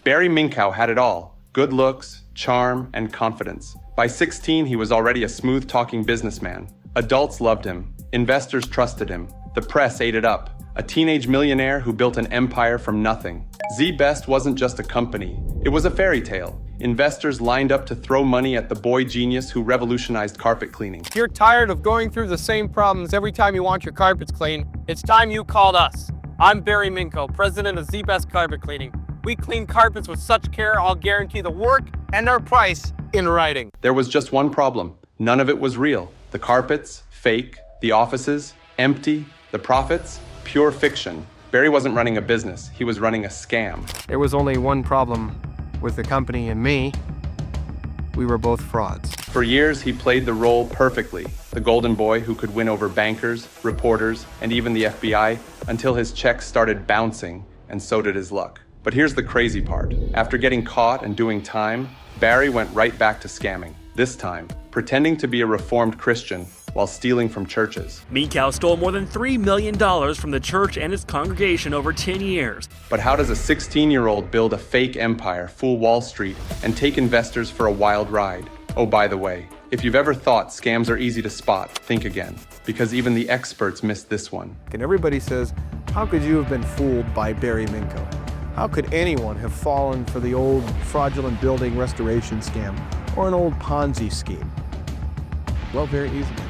Barry Minkow had it all: good looks, charm, and confidence. By 16, he was already a smooth-talking businessman. Adults loved him. Investors trusted him. The press ate it up. A teenage millionaire who built an empire from nothing. Z-Best wasn't just a company. It was a fairy tale. Investors lined up to throw money at the boy genius who revolutionized carpet cleaning. If you're tired of going through the same problems every time you want your carpets cleaned, it's time you called us. I'm Barry Minkow, president of Z-Best Carpet Cleaning. We clean carpets with such care, I'll guarantee the work and our price in writing. There was just one problem. None of it was real. The carpets, fake. The offices, empty. The profits, pure fiction. Barry wasn't running a business. He was running a scam. There was only one problem with the company and me. We were both frauds. For years, he played the role perfectly. The golden boy who could win over bankers, reporters, and even the FBI, until his checks started bouncing, and so did his luck. But here's the crazy part. After getting caught and doing time, Barry went right back to scamming. This time, pretending to be a reformed Christian while stealing from churches. Minkow stole more than $3 million from the church and its congregation over 10 years. But how does a 16-year-old build a fake empire, fool Wall Street, and take investors for a wild ride? Oh, by the way, if you've ever thought scams are easy to spot, think again, because even the experts missed this one. And everybody says, how could you have been fooled by Barry Minkow? How could anyone have fallen for the old fraudulent building restoration scam or an old Ponzi scheme? Well, very easily.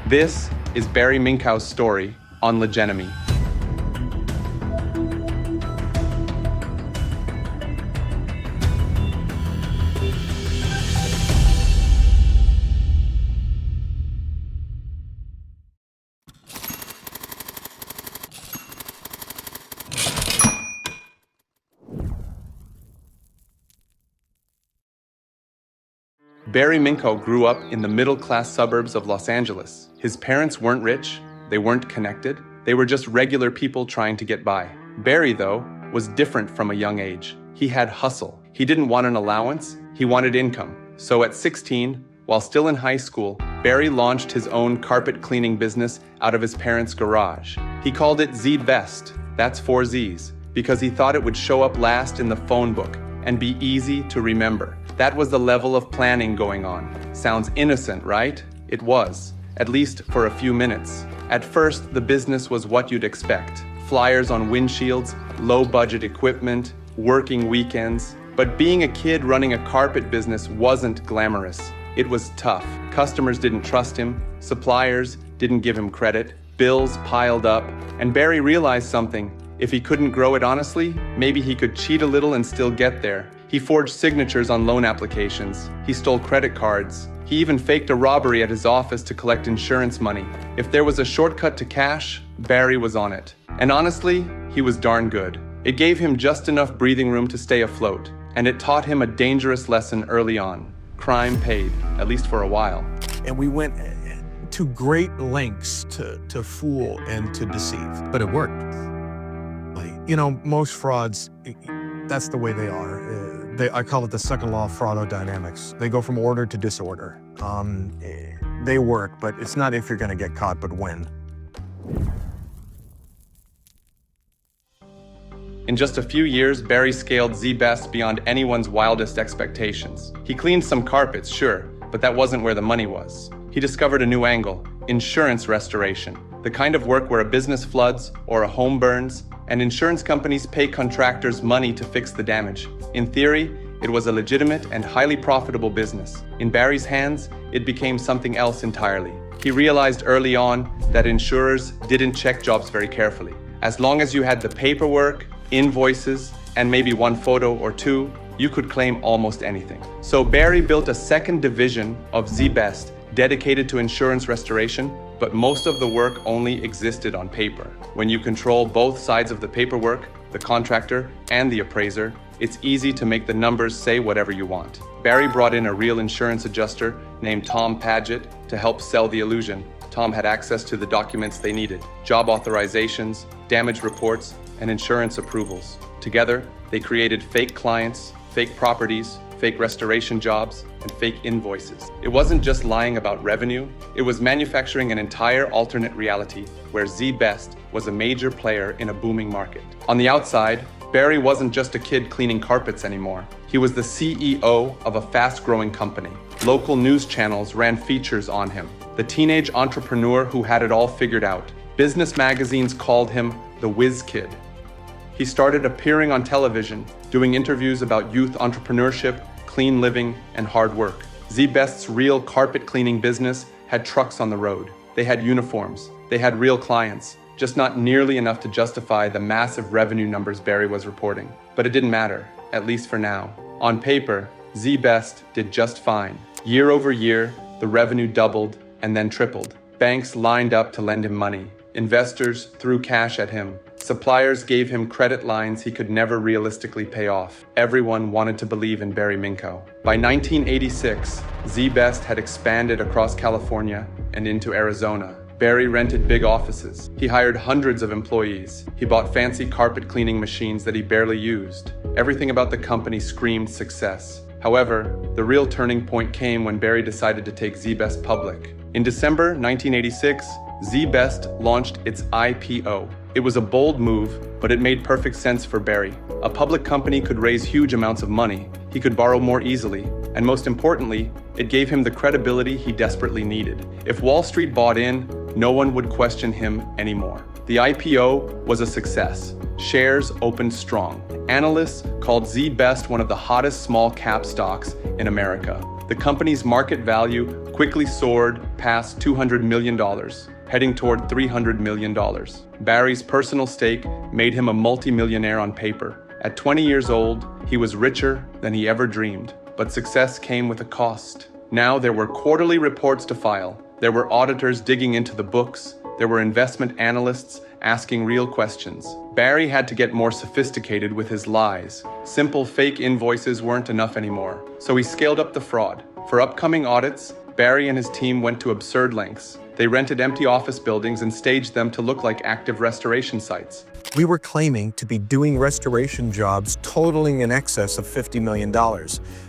This is Barry Minkow's story on Legenemy. Barry Minkow grew up in the middle-class suburbs of Los Angeles. His parents weren't rich, they weren't connected, they were just regular people trying to get by. Barry, though, was different from a young age. He had hustle. He didn't want an allowance, he wanted income. So at 16, while still in high school, Barry launched his own carpet cleaning business out of his parents' garage. He called it ZZZZ-Best, that's 4 Z's, because he thought it would show up last in the phone book and be easy to remember. That was the level of planning going on. Sounds innocent, right? It was, at least for a few minutes. At first, the business was what you'd expect. Flyers on windshields, low-budget equipment, working weekends. But being a kid running a carpet business wasn't glamorous. It was tough. Customers didn't trust him, suppliers didn't give him credit, bills piled up, and Barry realized something. If he couldn't grow it honestly, maybe he could cheat a little and still get there. He forged signatures on loan applications. He stole credit cards. He even faked a robbery at his office to collect insurance money. If there was a shortcut to cash, Barry was on it. And honestly, he was darn good. It gave him just enough breathing room to stay afloat, and it taught him a dangerous lesson early on. Crime paid, at least for a while. And we went to great lengths to fool and to deceive, but it worked. You know, most frauds, that's the way they are. I call it the second law of fraudodynamics. They go from order to disorder. They work, but it's not if you're gonna get caught, but when. In just a few years, Barry scaled Z-Best beyond anyone's wildest expectations. He cleaned some carpets, sure, but that wasn't where the money was. He discovered a new angle: insurance restoration. The kind of work where a business floods or a home burns, and insurance companies pay contractors money to fix the damage. In theory, it was a legitimate and highly profitable business. In Barry's hands, it became something else entirely. He realized early on that insurers didn't check jobs very carefully. As long as you had the paperwork, invoices, and maybe one photo or two, you could claim almost anything. So Barry built a second division of Z-Best dedicated to insurance restoration, but most of the work only existed on paper. When you control both sides of the paperwork, the contractor and the appraiser, it's easy to make the numbers say whatever you want. Barry brought in a real insurance adjuster named Tom Paget to help sell the illusion. Tom had access to the documents they needed: job authorizations, damage reports, and insurance approvals. Together, they created fake clients, fake properties, fake restoration jobs, and fake invoices. It wasn't just lying about revenue, it was manufacturing an entire alternate reality where Z-Best was a major player in a booming market. On the outside, Barry wasn't just a kid cleaning carpets anymore. He was the CEO of a fast-growing company. Local news channels ran features on him. The teenage entrepreneur who had it all figured out. Business magazines called him the Whiz Kid. He started appearing on television, doing interviews about youth entrepreneurship, clean living, and hard work. Z-Best's real carpet cleaning business had trucks on the road. They had uniforms. They had real clients, just not nearly enough to justify the massive revenue numbers Barry was reporting. But it didn't matter, at least for now. On paper, Z-Best did just fine. Year over year, the revenue doubled and then tripled. Banks lined up to lend him money. Investors threw cash at him. Suppliers gave him credit lines he could never realistically pay off. Everyone wanted to believe in Barry Minkow. By 1986, Z-Best had expanded across California and into Arizona. Barry rented big offices. He hired hundreds of employees. He bought fancy carpet cleaning machines that he barely used. Everything about the company screamed success. However, the real turning point came when Barry decided to take Z-Best public. In December 1986, Z-Best launched its IPO. It was a bold move, but it made perfect sense for Barry. A public company could raise huge amounts of money, he could borrow more easily, and most importantly, it gave him the credibility he desperately needed. If Wall Street bought in, no one would question him anymore. The IPO was a success. Shares opened strong. Analysts called Z-Best one of the hottest small cap stocks in America. The company's market value quickly soared past $200 million. Heading toward $300 million. Barry's personal stake made him a multimillionaire on paper. At 20 years old, he was richer than he ever dreamed. But success came with a cost. Now there were quarterly reports to file. There were auditors digging into the books. There were investment analysts asking real questions. Barry had to get more sophisticated with his lies. Simple fake invoices weren't enough anymore. So he scaled up the fraud. For upcoming audits, Barry and his team went to absurd lengths. They rented empty office buildings and staged them to look like active restoration sites. We were claiming to be doing restoration jobs totaling in excess of $50 million.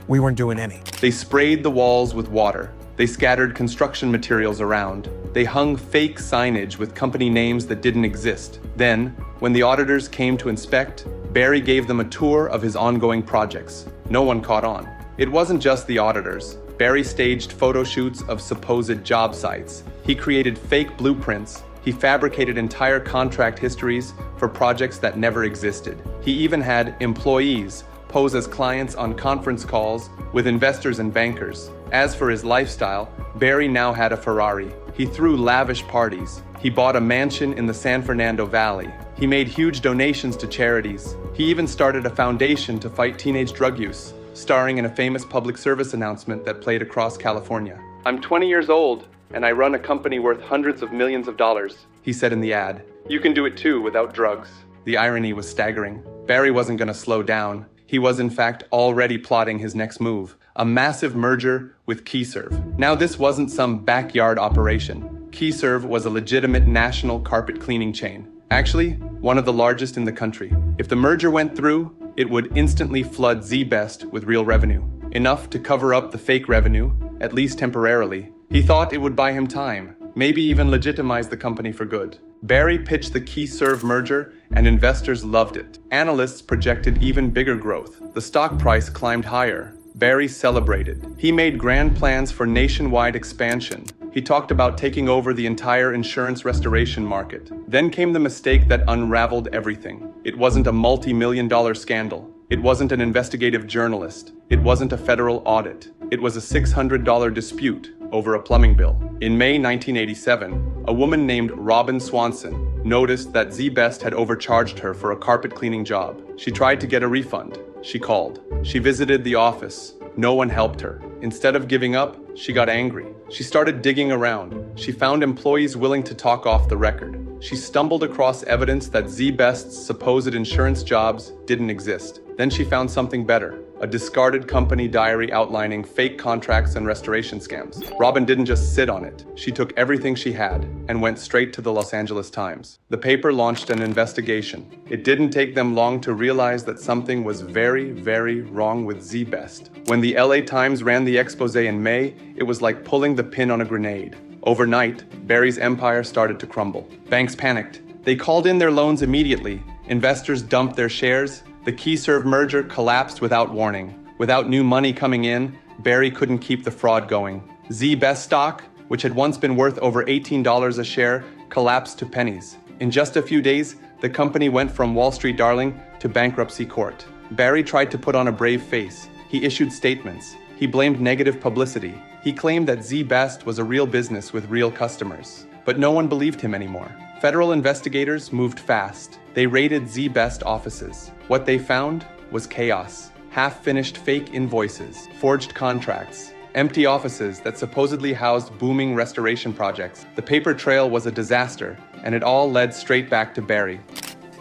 We weren't doing any. They sprayed the walls with water. They scattered construction materials around. They hung fake signage with company names that didn't exist. Then, when the auditors came to inspect, Barry gave them a tour of his ongoing projects. No one caught on. It wasn't just the auditors. Barry staged photo shoots of supposed job sites. He created fake blueprints. He fabricated entire contract histories for projects that never existed. He even had employees pose as clients on conference calls with investors and bankers. As for his lifestyle, Barry now had a Ferrari. He threw lavish parties. He bought a mansion in the San Fernando Valley. He made huge donations to charities. He even started a foundation to fight teenage drug use, starring in a famous public service announcement that played across California. "I'm 20 years old, and I run a company worth hundreds of millions of dollars," he said in the ad. "You can do it too without drugs." The irony was staggering. Barry wasn't going to slow down. He was in fact already plotting his next move, a massive merger with KeyServe. Now this wasn't some backyard operation. KeyServe was a legitimate national carpet cleaning chain. Actually, one of the largest in the country. If the merger went through, it would instantly flood Z-Best with real revenue. Enough to cover up the fake revenue, at least temporarily. He thought it would buy him time, maybe even legitimize the company for good. Barry pitched the KeyServe merger, and investors loved it. Analysts projected even bigger growth. The stock price climbed higher. Barry celebrated. He made grand plans for nationwide expansion. He talked about taking over the entire insurance restoration market. Then came the mistake that unraveled everything. It wasn't a multi-million-dollar scandal. It wasn't an investigative journalist. It wasn't a federal audit. It was a $600 dispute over a plumbing bill. In May 1987, a woman named Robin Swanson noticed that Z-Best had overcharged her for a carpet cleaning job. She tried to get a refund. She called. She visited the office. No one helped her. Instead of giving up, she got angry. She started digging around. She found employees willing to talk off the record. She stumbled across evidence that Z-Best's supposed insurance jobs didn't exist. Then she found something better, a discarded company diary outlining fake contracts and restoration scams. Robin didn't just sit on it. She took everything she had and went straight to the Los Angeles Times. The paper launched an investigation. It didn't take them long to realize that something was very, very wrong with Z-Best. When the LA Times ran the expose in May, it was like pulling the pin on a grenade. Overnight, Barry's empire started to crumble. Banks panicked. They called in their loans immediately. Investors dumped their shares. The KeyServe merger collapsed without warning. Without new money coming in, Barry couldn't keep the fraud going. ZZZZ-Best stock, which had once been worth over $18 a share, collapsed to pennies. In just a few days, the company went from Wall Street darling to bankruptcy court. Barry tried to put on a brave face. He issued statements. He blamed negative publicity. He claimed that ZZZZ-Best was a real business with real customers. But no one believed him anymore. Federal investigators moved fast. They raided ZZZZ-Best offices. What they found was chaos. Half-finished fake invoices, forged contracts, empty offices that supposedly housed booming restoration projects. The paper trail was a disaster, and it all led straight back to Barry.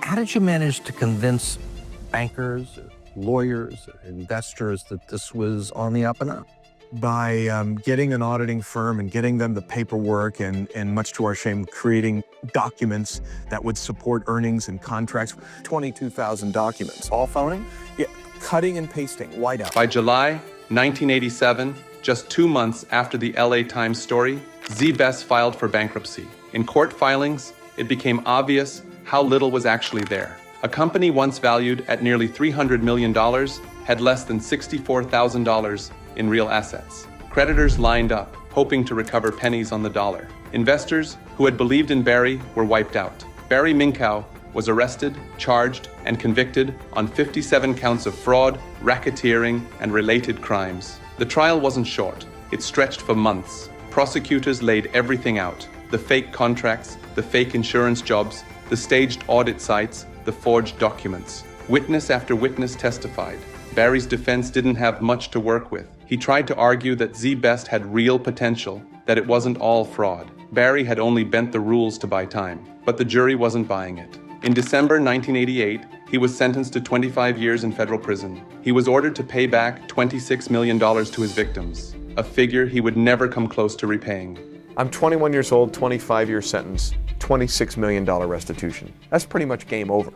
How did you manage to convince bankers, lawyers, investors that this was on the up and up? By getting an auditing firm and getting them the paperwork and much to our shame, creating documents that would support earnings and contracts. 22,000 documents. All phony? Yeah, cutting and pasting, white out. By July 1987, just 2 months after the LA Times story, ZZZZ-Best filed for bankruptcy. In court filings, it became obvious how little was actually there. A company once valued at nearly $300 million had less than $64,000 in real assets. Creditors lined up, hoping to recover pennies on the dollar. Investors who had believed in Barry were wiped out. Barry Minkow was arrested, charged, and convicted on 57 counts of fraud, racketeering, and related crimes. The trial wasn't short. It stretched for months. Prosecutors laid everything out: the fake contracts, the fake insurance jobs, the staged audit sites, the forged documents. Witness after witness testified. Barry's defense didn't have much to work with. He tried to argue that ZZZZ-Best had real potential, that it wasn't all fraud. Barry had only bent the rules to buy time, but the jury wasn't buying it. In December 1988, he was sentenced to 25 years in federal prison. He was ordered to pay back $26 million to his victims, a figure he would never come close to repaying. I'm 21 years old, 25-year sentence, $26 million restitution. That's pretty much game over.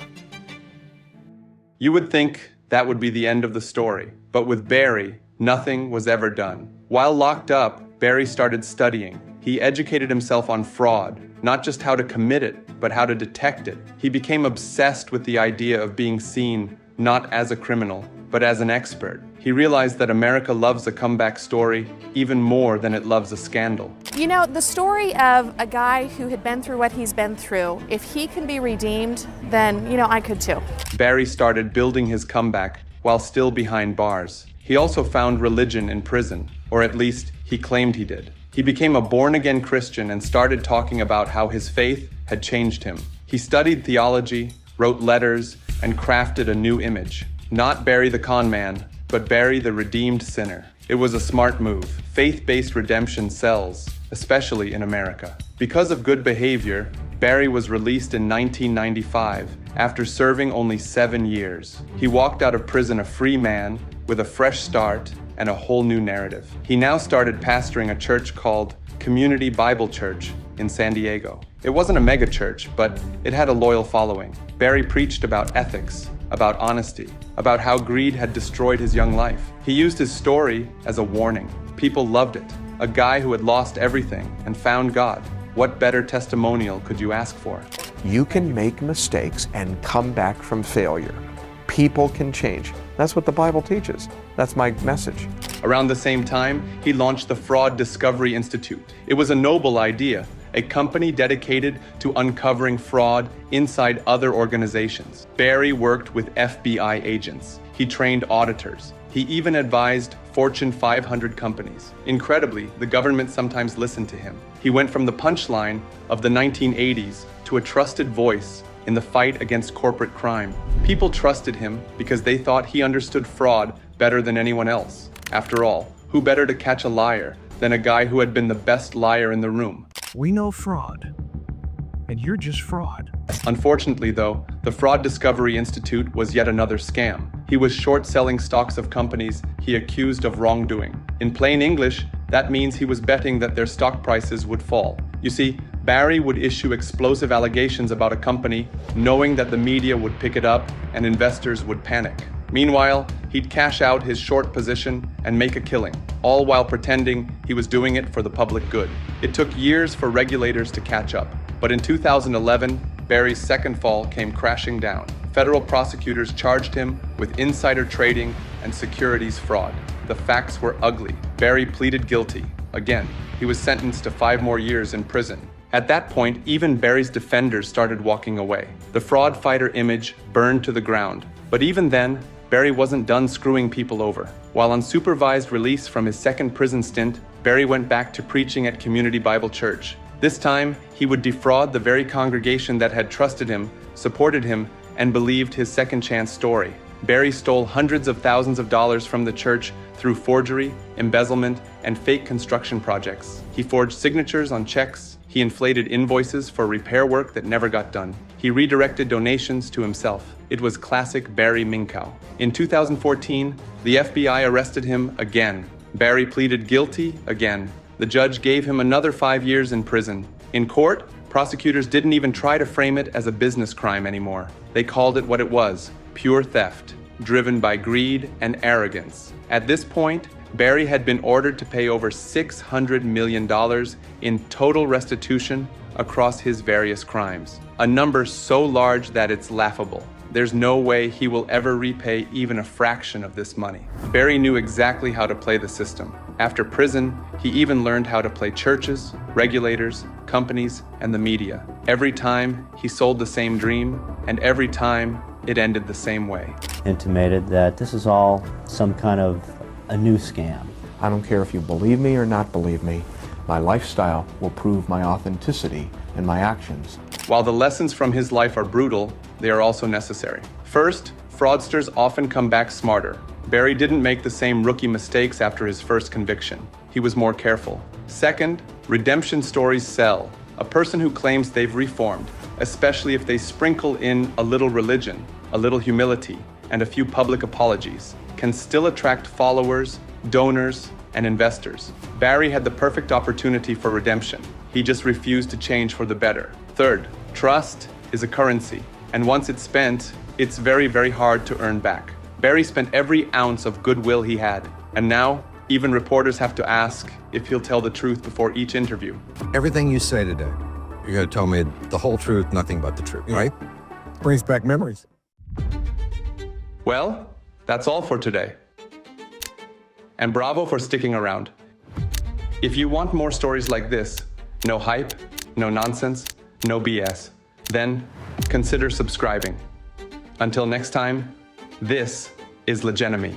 You would think that would be the end of the story, but with Barry, nothing was ever done. While locked up, Barry started studying. He educated himself on fraud, not just how to commit it, but how to detect it. He became obsessed with the idea of being seen not as a criminal, but as an expert. He realized that America loves a comeback story even more than it loves a scandal. You know, the story of a guy who had been through what he's been through, if he can be redeemed, then, I could too. Barry started building his comeback while still behind bars. He also found religion in prison, or at least he claimed he did. He became a born-again Christian and started talking about how his faith had changed him. He studied theology, wrote letters, and crafted a new image. Not Barry the con man, but Barry the redeemed sinner. It was a smart move. Faith-based redemption sells, especially in America. Because of good behavior, Barry was released in 1995 after serving only 7 years. He walked out of prison a free man with a fresh start and a whole new narrative. He now started pastoring a church called Community Bible Church in San Diego. It wasn't a mega church, but it had a loyal following. Barry preached about ethics, about honesty, about how greed had destroyed his young life. He used his story as a warning. People loved it. A guy who had lost everything and found God. What better testimonial could you ask for? You can make mistakes and come back from failure. People can change. That's what the Bible teaches. That's my message. Around the same time, he launched the Fraud Discovery Institute. It was a noble idea, a company dedicated to uncovering fraud inside other organizations. Barry worked with FBI agents. He trained auditors. He even advised Fortune 500 companies. Incredibly, the government sometimes listened to him. He went from the punchline of the 1980s to a trusted voice in the fight against corporate crime. People trusted him because they thought he understood fraud better than anyone else. After all, who better to catch a liar than a guy who had been the best liar in the room? We know fraud, and you're just fraud. Unfortunately, though, the Fraud Discovery Institute was yet another scam. He was short-selling stocks of companies he accused of wrongdoing. In plain English, that means he was betting that their stock prices would fall. You see, Barry would issue explosive allegations about a company, knowing that the media would pick it up and investors would panic. Meanwhile, he'd cash out his short position and make a killing, all while pretending he was doing it for the public good. It took years for regulators to catch up, but in 2011, Barry's second fall came crashing down. federal prosecutors charged him with insider trading and securities fraud. The facts were ugly. Barry pleaded guilty. Again, he was sentenced to 5 more years in prison. At that point, even Barry's defenders started walking away. The fraud fighter image burned to the ground. But even then, Barry wasn't done screwing people over. While on supervised release from his second prison stint, Barry went back to preaching at Community Bible Church. This time, he would defraud the very congregation that had trusted him, supported him, and believed his second chance story. Barry stole hundreds of thousands of dollars from the church through forgery, embezzlement, and fake construction projects. He forged signatures on checks. He inflated invoices for repair work that never got done. He redirected donations to himself. It was classic Barry Minkow. In 2014, the FBI arrested him again. Barry pleaded guilty again. The judge gave him another 5 years in prison. In court, prosecutors didn't even try to frame it as a business crime anymore. They called it what it was: pure theft, driven by greed and arrogance. At this point, Barry had been ordered to pay over $600 million in total restitution across his various crimes, a number so large that it's laughable. There's no way he will ever repay even a fraction of this money. Barry knew exactly how to play the system. After prison, he even learned how to play churches, regulators, companies, and the media. Every time, he sold the same dream, and every time, it ended the same way. Intimated that this is all some kind of a new scam. I don't care if you believe me or not believe me. My lifestyle will prove my authenticity and my actions. While the lessons from his life are brutal, they are also necessary. First, fraudsters often come back smarter. Barry didn't make the same rookie mistakes after his first conviction. He was more careful. Second, redemption stories sell. A person who claims they've reformed, especially if they sprinkle in a little religion, a little humility, and a few public apologies, can still attract followers, donors, and investors. Barry had the perfect opportunity for redemption. He just refused to change for the better. Third, trust is a currency, and once it's spent, it's very, very hard to earn back. Barry spent every ounce of goodwill he had, and now even reporters have to ask if he'll tell the truth before each interview. Everything you say today, you're going to tell me the whole truth, nothing but the truth, right? Brings back memories. Well, that's all for today. And bravo for sticking around. If you want more stories like this, no hype, no nonsense, no BS, then consider subscribing. Until next time, this is Legenemy.